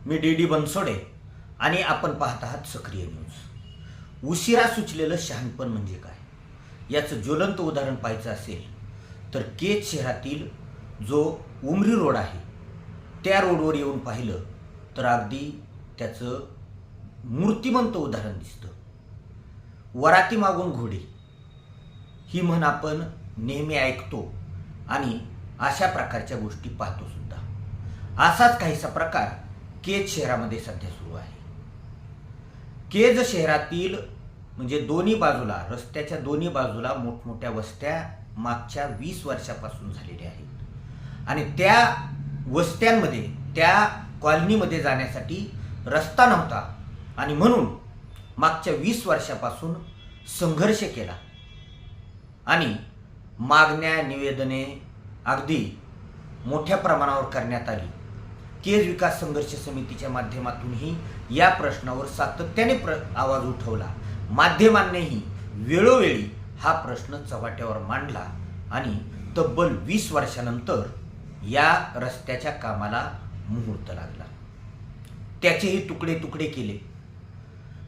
मी D Bansode आणि आपण पाहत आहात सक्रिय न्यूज। उशिरा सुचलेलं शहाणपण म्हणजे काय याचं ज्वलंत उदाहरण पाहायचं असेल तर केज शहरातील जो उमरी रोड आहे त्या रोडवर येऊन पाहिलं तर अगदी त्याचं मूर्तिमंत उदाहरण दिसतं। वराती मागून घोडे ही म्हण आपण नेहमी ऐकतो आणि अशा प्रकारच्या गोष्टी पाहतो सुद्धा। असाच काहीसा प्रकार केज शहरामध्ये सध्या सुरू आहे। केज शहरातील म्हणजे दोन्ही बाजूला रस्त्याच्या दोन्ही बाजूला मोठमोठ्या वस्त्या मागच्या 20 वर्षापासून झालेल्या आहेत आणि त्या वस्त्यांमध्ये त्या कॉलनीमध्ये जाण्यासाठी रस्ता नव्हता आणि म्हणून मागच्या 20 वर्षापासून संघर्ष केला आणि मागण्या निवेदने अगदी मोठ्या प्रमाणावर करण्यात आली। केज विकास संघर्ष समितीच्या माध्यमातूनही या प्रश्नावर सातत्याने आवाज उठवला। माध्यमांनीही वेळोवेळी हा प्रश्न चव्हाट्यावर मांडला आणि तब्बल 20 वर्षानंतर या रस्त्याच्या कामाला मुहूर्त लागला। त्याचेही तुकडे तुकडे केले।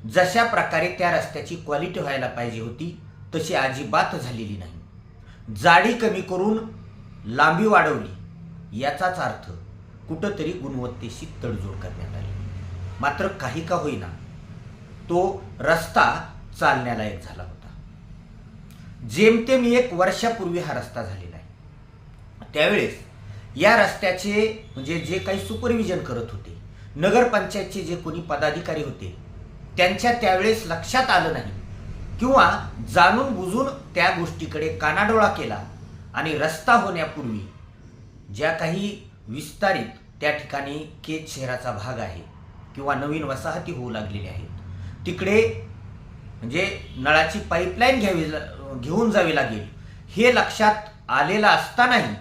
जशा प्रकारे त्या रस्त्याची क्वालिटी व्हायला पाहिजे होती तशी अजिबात झालेली नाही। जाडी कमी करून लांबी वाढवली याचाच अर्थ कुठंतरी गुणवत्तेशी तडजोड करण्यात आली। मात्र काही का होईना तो रस्ता चालण्यालायक झाला होता। जेमतेम 1 वर्षापूर्वी हा रस्ता झालेला आहे। त्यावेळेस या रस्त्याचे म्हणजे जे काही सुपरविजन करत होते नगरपंचायतचे जे कोणी पदाधिकारी होते त्यांच्या त्यावेळेस लक्षात आलं नाही किंवा जाणून बुजून त्या गोष्टीकडे कानाडोळा केला आणि रस्ता होण्यापूर्वी ज्या काही विस्तारित त्या ठिकाणी केज शहराचा भाग आहे किंवा नवीन वसाहती होऊ लागलेल्या आहेत तिकडे म्हणजे नळाची पाईपलाईन घेऊन जावी लागेल हे लक्षात आलेलं असतानाही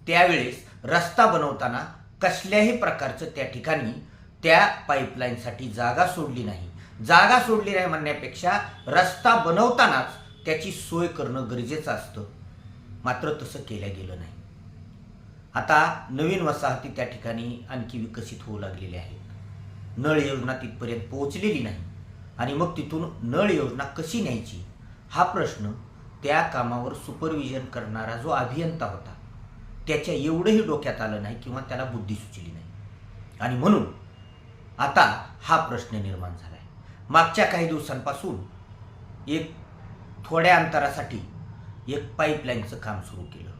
त्यावेळेस रस्ता बनवताना कसल्याही प्रकारचं त्या ठिकाणी त्या पाईपलाईनसाठी जागा सोडली नाही। जागा सोडली नाही म्हणण्यापेक्षा रस्ता बनवतानाच त्याची सोय करणं गरजेचं असतं, मात्र तसं केलं गेलं नाही। आता नवीन वसाहती त्या ठिकाणी आणखी विकसित होऊ लागलेल्या आहेत। नळ योजना तिथपर्यंत पोहोचलेली नाही आणि मग तिथून नळ योजना कशी न्यायची हा प्रश्न त्या कामावर सुपरविजन करणारा जो अभियंता होता त्याच्या एवढंही डोक्यात आलं नाही किंवा त्याला बुद्धी सुचली नाही आणि म्हणून आता हा प्रश्न निर्माण झाला आहे। मागच्या काही दिवसांपासून एक थोड्या अंतरासाठी एक पाईपलाईनचं काम सुरू केलं।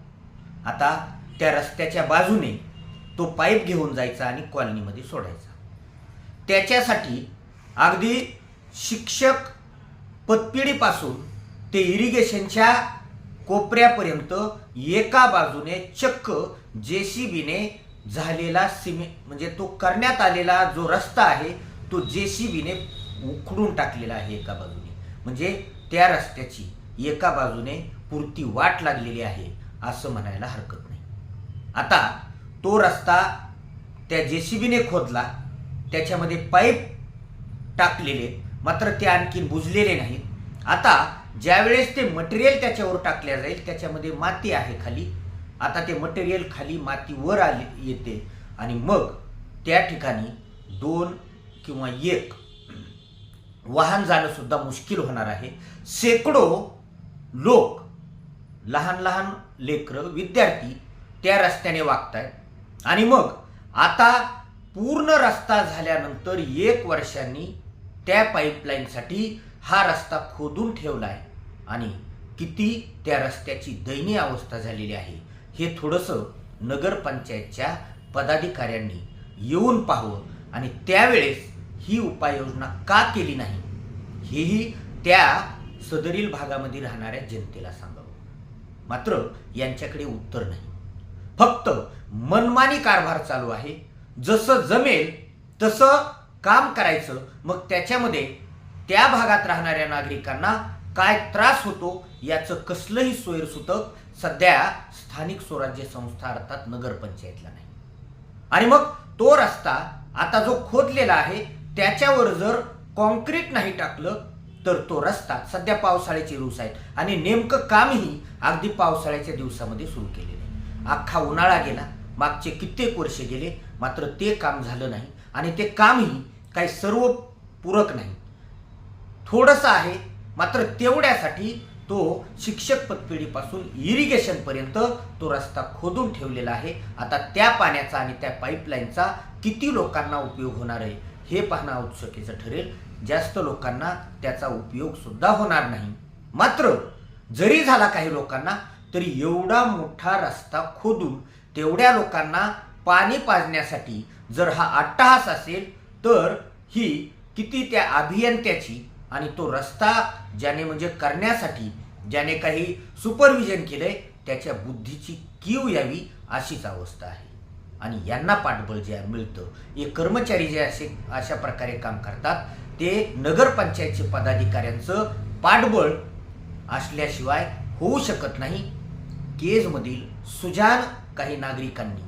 आता त्या रस्त्याच्या बाजूने तो पाईप घेऊन जायचा आणि कॉलनीमध्ये सोडायचा। त्याच्यासाठी अगदी शिक्षक पतपिढीपासून ते इरिगेशनच्या कोपऱ्यापर्यंत एका बाजूने चक्क जेसीबीने झालेला म्हणजे तो करण्यात आलेला जो रस्ता आहे तो जेसीबीने उखडून टाकलेला आहे एका बाजूने। म्हणजे त्या रस्त्याची एका बाजूने पुरती वाट लागलेली आहे असं म्हणायला हरकत नाही। आता तो रस्ता त्या जेसीबीने खोदला, त्याच्यामध्ये पाईप टाकलेले मात्र ते आणखीन बुजलेले नाहीत। आता ज्यावेळेस ते मटेरियल त्याच्यावर टाकल्या जाईल त्याच्यामध्ये माती आहे खाली, आता ते मटेरियल खाली माती वर येते आणि मग त्या ठिकाणी 2 किंवा 1 वाहन जाणं सुद्धा मुश्किल होणार आहे। शेकडो लोक लहान लहान लेकरं विद्यार्थी त्या रस्त्याने वागतायत आणि मग आता पूर्ण रस्ता झाल्यानंतर 1 वर्षांनी त्या पाईपलाईनसाठी हा रस्ता खोदून ठेवलाय आणि किती त्या रस्त्याची दयनीय अवस्था झालेली आहे हे थोडंसं नगरपंचायतच्या पदाधिकाऱ्यांनी येऊन पाहावं आणि त्यावेळेस ही उपाययोजना का केली नाही हेही त्या सदरील भागामध्ये राहणाऱ्या जनतेला सांगावं। मात्र यांच्याकडे उत्तर नाही, फक्त मनमानी कारभार चालू आहे। जसं जमेल तसं काम करायचं, मग त्याच्यामध्ये त्या भागात राहणाऱ्या नागरिकांना काय त्रास होतो याचं कसलंही सोयरसूतक सध्या स्थानिक स्वराज्य संस्था अर्थात नगरपंचायतला नाही। आणि मग तो रस्ता आता जो खोदलेला आहे त्याच्यावर जर कॉन्क्रीट नाही टाकलं तर तो रस्ता सध्या पावसाळ्याचे दिवस आहेत आणि नेमकं कामही अगदी पावसाळ्याच्या दिवसामध्ये सुरू केलेलं आहे। अख्खा उन्हाळा गेला, मागचे कित्येक वर्ष गेले मात्र ते काम झालं नाही आणि ते कामही काही सर्व पूरक नाही, थोडंसं आहे. मात्र तेवढ्यासाठी तो शिक्षक पतपेढीपासून इरिगेशनपर्यंत तो रस्ता खोदून ठेवलेला आहे. आता त्या पाण्याचा आणि त्या पाईपलाईनचा किती लोकांना उपयोग होणार आहे हे पाहणं औत्सुक्याचं ठरेल. जास्त लोकांना त्याचा उपयोग सुद्धा होणार नाही. मात्र जरी झाला काही लोकांना, तरी एवढा मोठा रस्ता खोदून तेवढ्या लोकांना पाणी पाजण्यासाठी जर हा अट्टहास असेल, तर ही किती त्या अभियंत्याची आणि तो रस्ता ज्याने म्हणजे करण्यासाठी ज्याने काही सुपरविजन केलंय त्याच्या बुद्धीची कीव यावी अशीच अवस्था आहे. आणि यांना पाठबळ जे मिळतं, हे कर्मचारी जे अशा प्रकारे काम करतात, ते नगरपंचायतचे पदाधिकाऱ्यांचं पाठबळ असल्याशिवाय होऊ शकत नाही. केजमधील सुजाण काही नागरिकांनी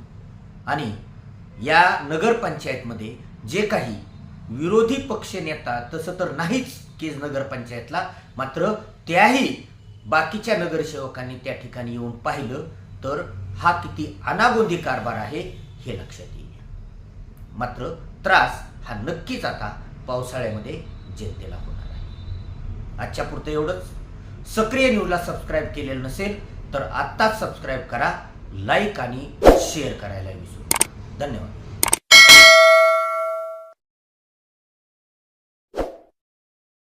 आणि या नगरपंचायतमध्ये जे काही विरोधी पक्ष नेता, तसं तर नाहीच केज नगरपंचायतला, मात्र त्याही बाकीच्या नगरसेवकांनी त्या ठिकाणी येऊन पाहिलं तर हा किती अनागोंदी कारभार आहे हे लक्षात येईल. मात्र त्रास हा नक्कीच आता पावसाळ्यामध्ये जनतेला होणार आहे. आजच्या पुरतं एवढंच. सक्रिय न्यूजला सबस्क्राईब केलेलं नसेल तर आत्ताच सबस्क्राईब करा, लाईक आणि शेअर करायला विसरू नका. धन्यवाद.